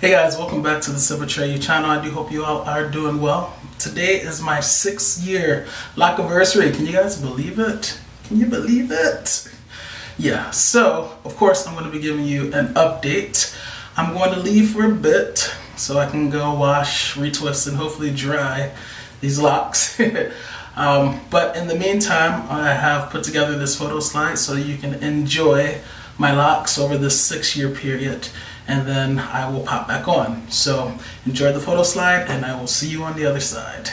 Hey guys, welcome back to the SebAtreyu channel. I do hope you all are doing well. Today is my 6th-year lock anniversary. Can you guys believe it? Can you believe it? Yeah, so of course I'm going to be giving you an update. I'm going to leave for a bit so I can go wash, retwist, and hopefully dry these locks. But in the meantime, I have put together this photo slide so you can enjoy my locks over this 6-year period, and then I will pop back on. So enjoy the photo slide, and I will see you on the other side.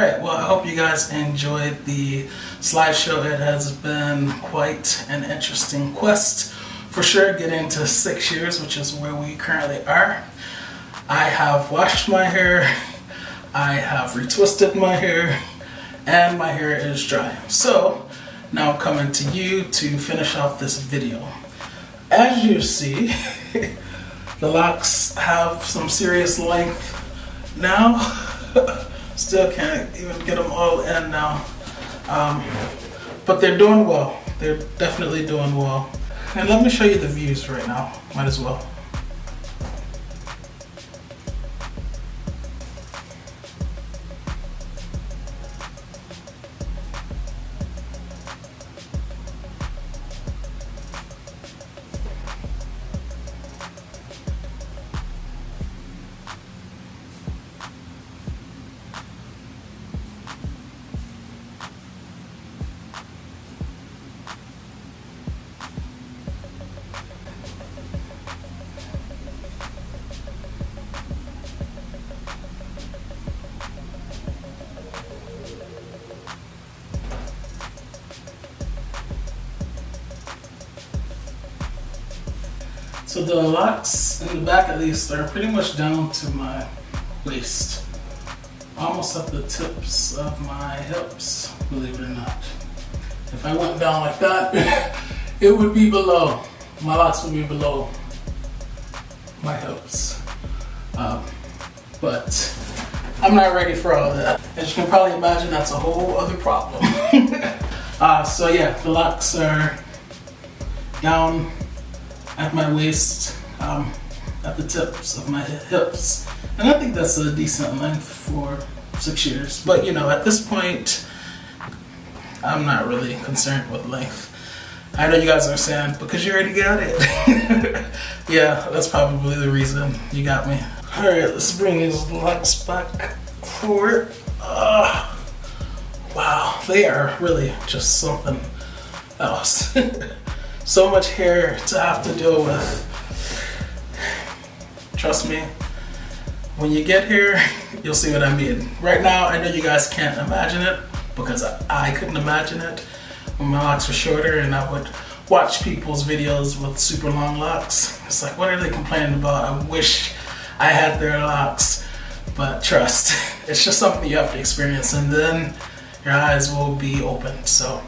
Alright, well, I hope you guys enjoyed the slideshow. It has been quite an interesting quest for sure, getting to 6 years, which is where we currently are. I have washed my hair, I have retwisted my hair, and my hair is dry. So now I'm coming to you to finish off this video. As you see, the locks have some serious length now. Still can't even get them all in now. But they're doing well. They're definitely doing well. And let me show you the views right now. Might as well. So the locks in the back at least are pretty much down to my waist. Almost at the tips of my hips, believe it or not. If I went down like that, it would be below. My locks would be below my hips. But I'm not ready for all that. As you can probably imagine, that's a whole other problem. So yeah, the locks are down at my waist, at the tips of my hips. And I think that's a decent length for 6 years. But you know, at this point, I'm not really concerned with length. I know you guys are saying, because you already got it. Yeah, that's probably the reason you got me. All right, let's bring these locks back forward. Wow, they are really just something else. So much hair to have to deal with. Trust me, when you get here, you'll see what I mean. Right now, I know you guys can't imagine it because I couldn't imagine it when my locks were shorter and I would watch people's videos with super long locks. It's like, what are they complaining about? I wish I had their locks, but trust, it's just something you have to experience and then your eyes will be open. So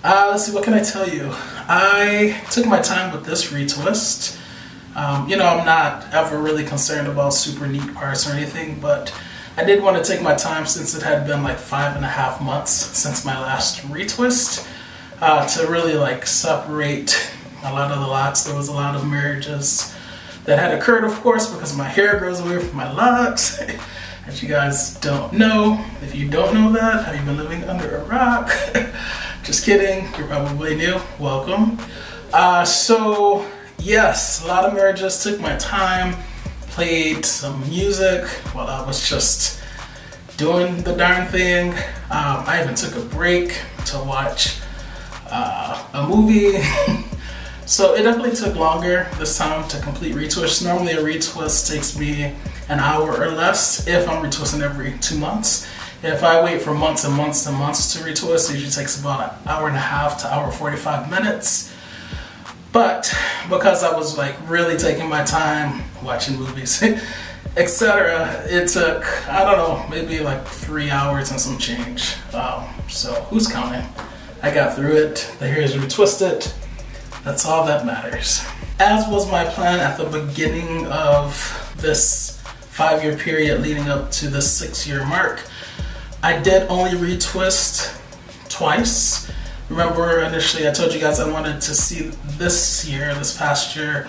let's see, what can I tell you? I took my time with this retwist. You know, I'm not ever really concerned about super neat parts or anything, but I did want to take my time since it had been like 5.5 months since my last retwist to really like separate a lot of the locks. There was a lot of marriages that had occurred, of course, because my hair grows away from my locks. As you guys don't know, if you don't know that, have you been living under a rock? Just kidding, you're probably new, welcome. So yes, a lot of marriages, took my time, played some music while I was just doing the darn thing. I even took a break to watch a movie. So it definitely took longer this time to complete retwists. Normally a retwist takes me an hour or less if I'm retwisting every 2 months. If I wait for months and months and months to retwist, it usually takes about 1.5 hours to 1:45 minutes. But because I was like really taking my time watching movies, etc., it took, I don't know, maybe like 3 hours and some change. So who's counting? I got through it. The hair is retwisted. That's all that matters. As was my plan at the beginning of this 5-year period leading up to the 6-year mark, I did only retwist twice. Remember initially I told you guys I wanted to see this past year,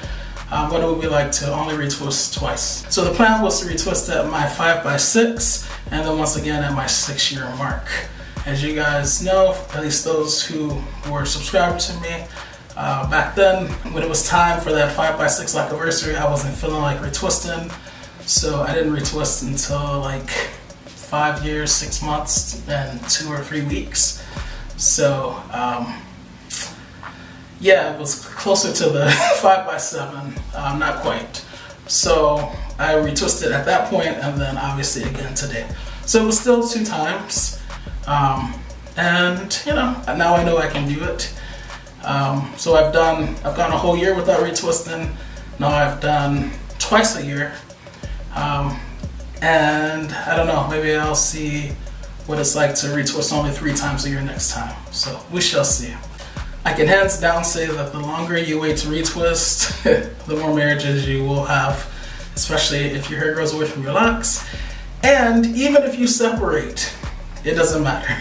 what it would be like to only retwist twice. So the plan was to retwist at my 5x6 and then once again at my 6-year mark. As you guys know, at least those who were subscribed to me, back then when it was time for that 5x6 anniversary, I wasn't feeling like retwisting. So I didn't retwist until like 5 years, 6 months, and 2 or 3 weeks. So yeah, it was closer to the 5x7, not quite. So I retwisted at that point and then obviously again today. So it was still 2 times. And you know, now I know I can do it. So I've gone a whole year without retwisting. Now I've done twice a year. And I don't know, maybe I'll see what it's like to retwist only 3 times a year next time. So we shall see. I can hands down say that the longer you wait to retwist, the more marriages you will have, especially if your hair grows away from your locks. And even if you separate, it doesn't matter.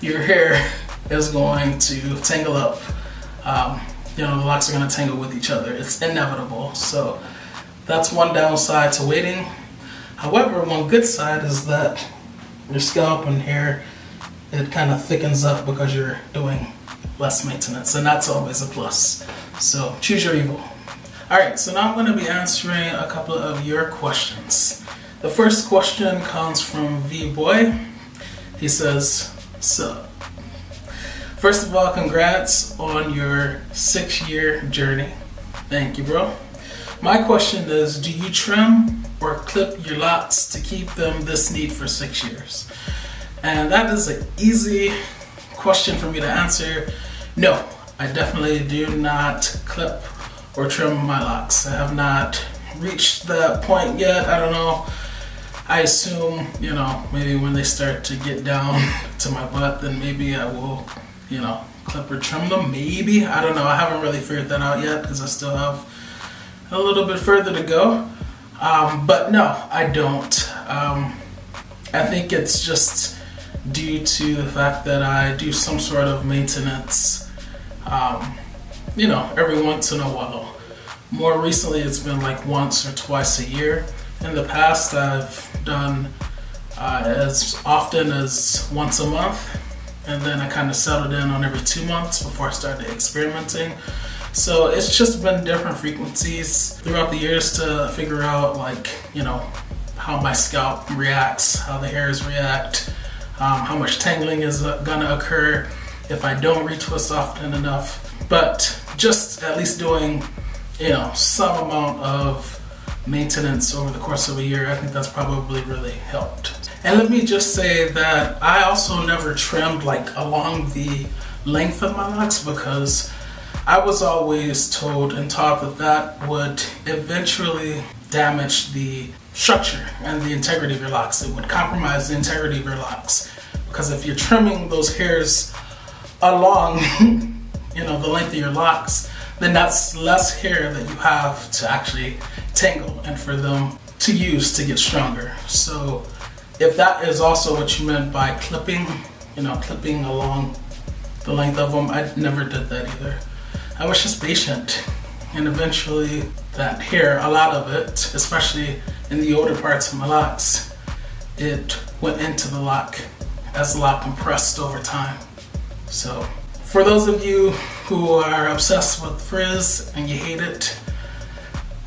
Your hair is going to tangle up. You know, the locks are going to tangle with each other. It's inevitable. So that's one downside to waiting. However, one good side is that your scalp and hair, it kind of thickens up because you're doing less maintenance, and that's always a plus. So choose your evil. All right, so now I'm going to be answering a couple of your questions. The first question comes from V-Boy. He says, "Sup? First of all, congrats on your 6-year journey." Thank you, bro. My question is, do you trim or clip your locks to keep them this neat for 6 years? And that is an easy question for me to answer. No, I definitely do not clip or trim my locks. I have not reached that point yet. I don't know. I assume, you know, maybe when they start to get down to my butt, then maybe I will, you know, clip or trim them. Maybe. I don't know. I haven't really figured that out yet because I still have a little bit further to go. But no, I don't. I think it's just due to the fact that I do some sort of maintenance, you know, every once in a while. More recently, it's been like once or twice a year. In the past, I've done as often as once a month, and then I kind of settled in on every 2 months before I started experimenting. So it's just been different frequencies throughout the years to figure out, like, you know, how my scalp reacts, how the hairs react, how much tangling is gonna occur if I don't retwist often enough. But just at least doing, you know, some amount of maintenance over the course of a year, I think that's probably really helped. And let me just say that I also never trimmed like along the length of my locks, because I was always told and taught that that would eventually damage the structure and the integrity of your locks. It would compromise the integrity of your locks, because if you're trimming those hairs along, you know, the length of your locks, then that's less hair that you have to actually tangle and for them to use to get stronger. So if that is also what you meant by clipping, you know, clipping along the length of them, I never did that either. I was just patient, and eventually that hair, a lot of it, especially in the older parts of my locks, it went into the lock as the lock compressed over time. So for those of you who are obsessed with frizz and you hate it,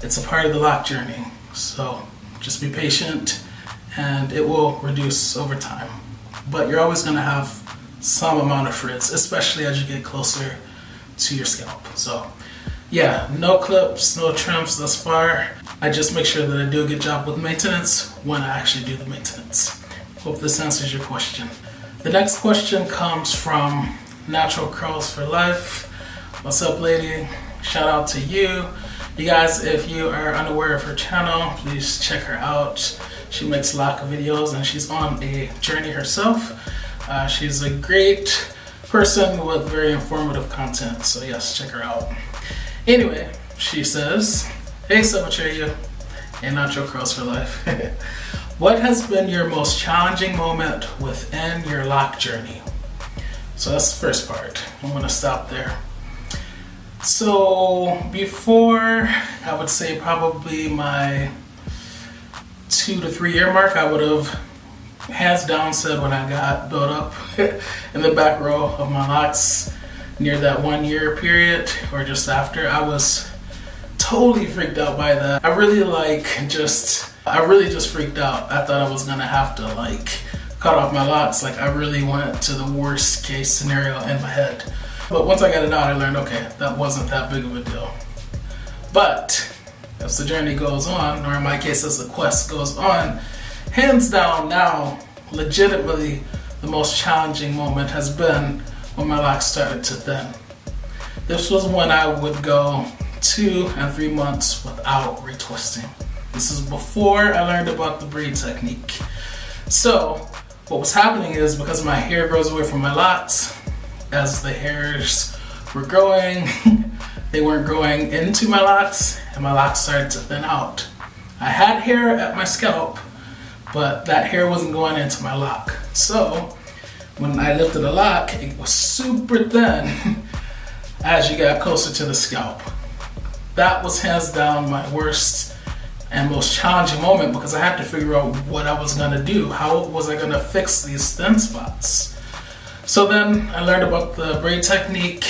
it's a part of the lock journey. So just be patient and it will reduce over time. But you're always gonna have some amount of frizz, especially as you get closer to your scalp. So yeah, no clips, no trims thus far. I just make sure that I do a good job with maintenance when I actually do the maintenance. Hope this answers your question. The next question comes from Natural Curls for Life. What's up, lady? Shout out to you. You guys, if you are unaware of her channel, please check her out. She makes lock videos and she's on a journey herself. She's a great person with very informative content, so yes, check her out. Anyway, she says, "Hey SebAtreyu and Natural Curls for Life. What has been your most challenging moment within your lock journey?" So that's the first part. I'm gonna stop there. So before, I would say probably my 2 to 3 year mark, I would have hands down said when I got built up in the back row of my locks near that 1 year period or just after, I was totally freaked out by that. I really just freaked out. I thought I was gonna have to like cut off my locks. Like I really went to the worst case scenario in my head. But once I got it out, I learned, okay, that wasn't that big of a deal. But as the journey goes on, or in my case as the quest goes on, hands down now, legitimately the most challenging moment has been when my locks started to thin. This was when I would go 2 and 3 months without retwisting. This is before I learned about the braid technique. So what was happening is, because my hair grows away from my locks, as the hairs were growing, they weren't growing into my locks, and my locks started to thin out. I had hair at my scalp, but that hair wasn't going into my lock. So when I lifted a lock, it was super thin as you got closer to the scalp. That was hands down my worst and most challenging moment, because I had to figure out what I was gonna do. How was I gonna fix these thin spots? So then I learned about the braid technique,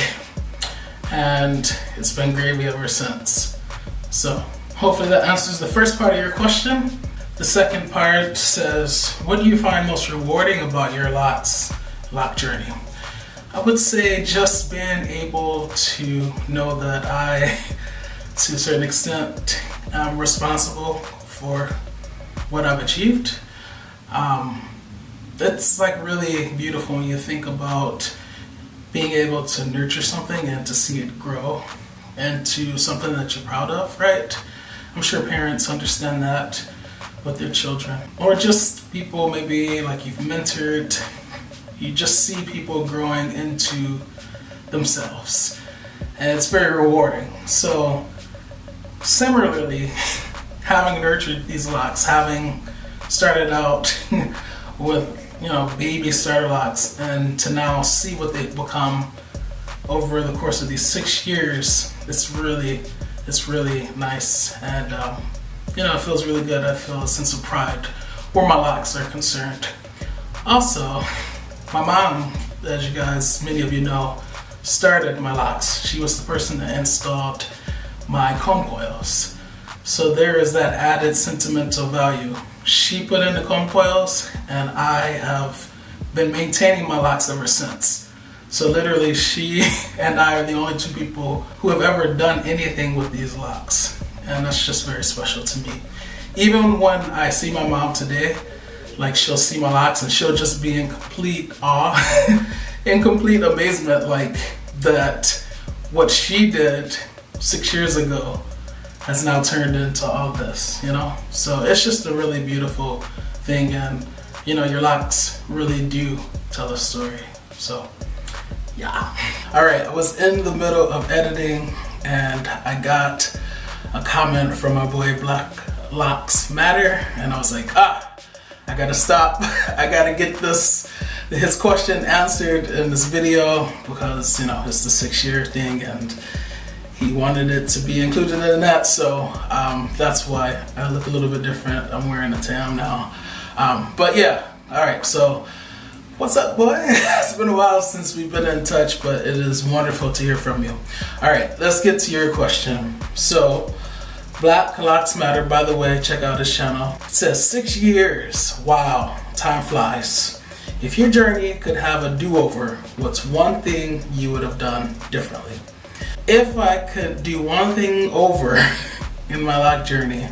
and it's been gravy ever since. So hopefully that answers the first part of your question. The second part says, what do you find most rewarding about your lock journey? I would say just being able to know that I, to a certain extent, am responsible for what I've achieved. It's like really beautiful when you think about being able to nurture something and to see it grow into something that you're proud of, right? I'm sure parents understand that with their children, or just people maybe like you've mentored. You just see people growing into themselves, and it's very rewarding. So similarly, having nurtured these locks, having started out with baby starter locks, and to now see what they've become over the course of these 6 years, it's really nice, and it feels really good. I feel a sense of pride where my locks are concerned. Also, my mom, as you guys, many of you know, started my locks. She was the person that installed my comb coils. So there is that added sentimental value. She put in the comb coils, and I have been maintaining my locks ever since. So literally, she and I are the only 2 people who have ever done anything with these locks. And that's just very special to me. Even when I see my mom today, like, she'll see my locks and she'll just be in complete awe, in complete amazement, like that what she did 6 years ago has now turned into all this, So it's just a really beautiful thing, and your locks really do tell a story. So yeah. All right, I was in the middle of editing and I got a comment from my boy Black Locks Matter, and I was like, I gotta stop. I gotta get his question answered in this video, because it's the 6-year thing and he wanted it to be included in that. So that's why I look a little bit different. I'm wearing a tam now. But yeah, all right, so what's up, boy? It's been a while since we've been in touch, but it is wonderful to hear from you. All right, let's get to your question. So Black Locks Matter, by the way, check out his channel. It says 6 years. Wow, time flies. If your journey could have a do-over, what's one thing you would have done differently? If I could do one thing over in my lock journey,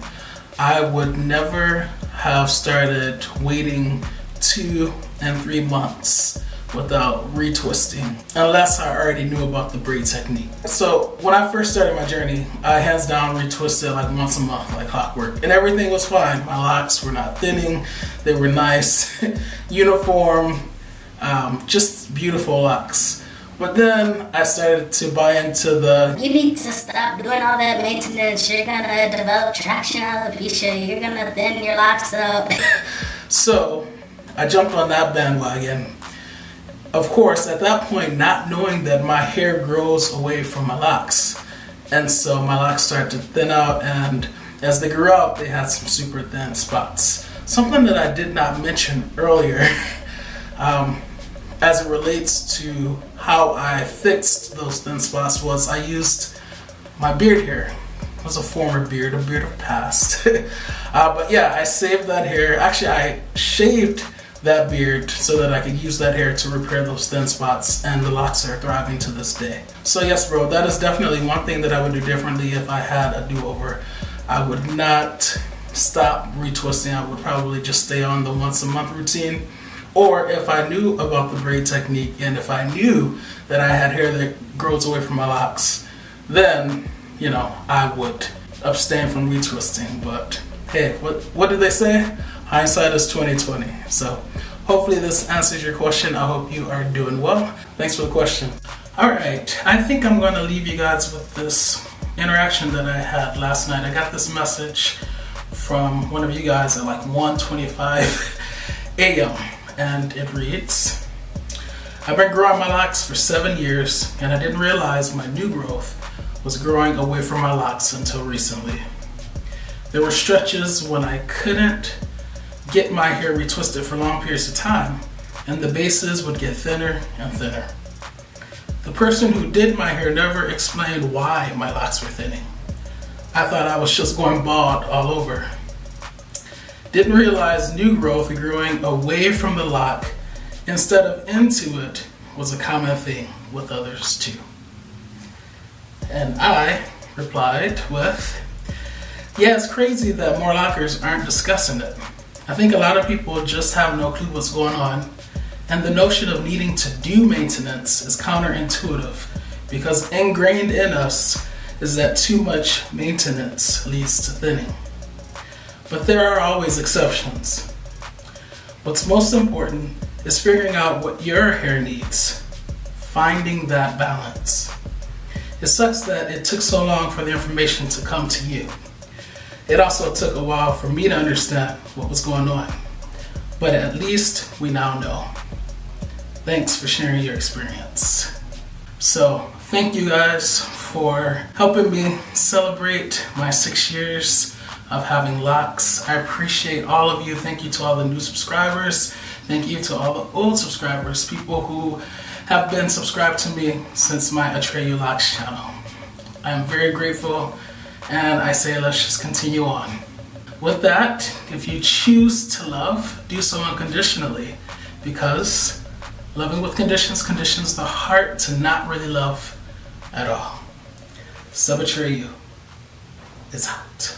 I would never have started waiting 2 and 3 months without retwisting, unless I already knew about the braid technique. So when I first started my journey, I hands down retwisted like once a month, like clockwork, and everything was fine. My locks were not thinning, they were nice, uniform, just beautiful locks. But then I started to buy into you need to stop doing all that maintenance. You're gonna develop traction alopecia. You're gonna thin your locks up. So I jumped on that bandwagon. Of course, at that point, not knowing that my hair grows away from my locks. And so my locks started to thin out, and as they grew out, they had some super thin spots. Something that I did not mention earlier, as it relates to how I fixed those thin spots, was I used my beard hair. It was a former beard, a beard of past. But yeah, I saved that hair. Actually, I shaved that beard so that I could use that hair to repair those thin spots, and the locks are thriving to this day. So yes, bro, that is definitely one thing that I would do differently if I had a do-over. I would not stop retwisting. I would probably just stay on the once a month routine. Or if I knew about the braid technique and if I knew that I had hair that grows away from my locks, then, you know, I would abstain from retwisting. But hey, what did they say? Hindsight is 2020. So hopefully this answers your question. I hope you are doing well. Thanks for the question. All right, I think I'm going to leave you guys with this interaction that I had last night. I got this message from one of you guys at like 1:25 a.m. and it reads, I've been growing my locks for 7 years and I didn't realize my new growth was growing away from my locks until recently. There were stretches when I couldn't get my hair retwisted for long periods of time and the bases would get thinner and thinner. The person who did my hair never explained why my locks were thinning. I thought I was just going bald all over. Didn't realize new growth growing away from the lock instead of into it was a common thing with others too. And I replied with, yeah, it's crazy that more lockers aren't discussing it. I think a lot of people just have no clue what's going on, and the notion of needing to do maintenance is counterintuitive because ingrained in us is that too much maintenance leads to thinning. But there are always exceptions. What's most important is figuring out what your hair needs, finding that balance. It sucks that it took so long for the information to come to you. It also took a while for me to understand what was going on, but at least we now know. Thanks for sharing your experience. So thank you guys for helping me celebrate my 6 years of having locks. I appreciate all of you. Thank you to all the new subscribers. Thank you to all the old subscribers, people who have been subscribed to me since my Atreyu Locs channel. I am very grateful, and I say let's just continue on. With that, if you choose to love, do so unconditionally, because loving with conditions conditions the heart to not really love at all. SebAtreyu is out.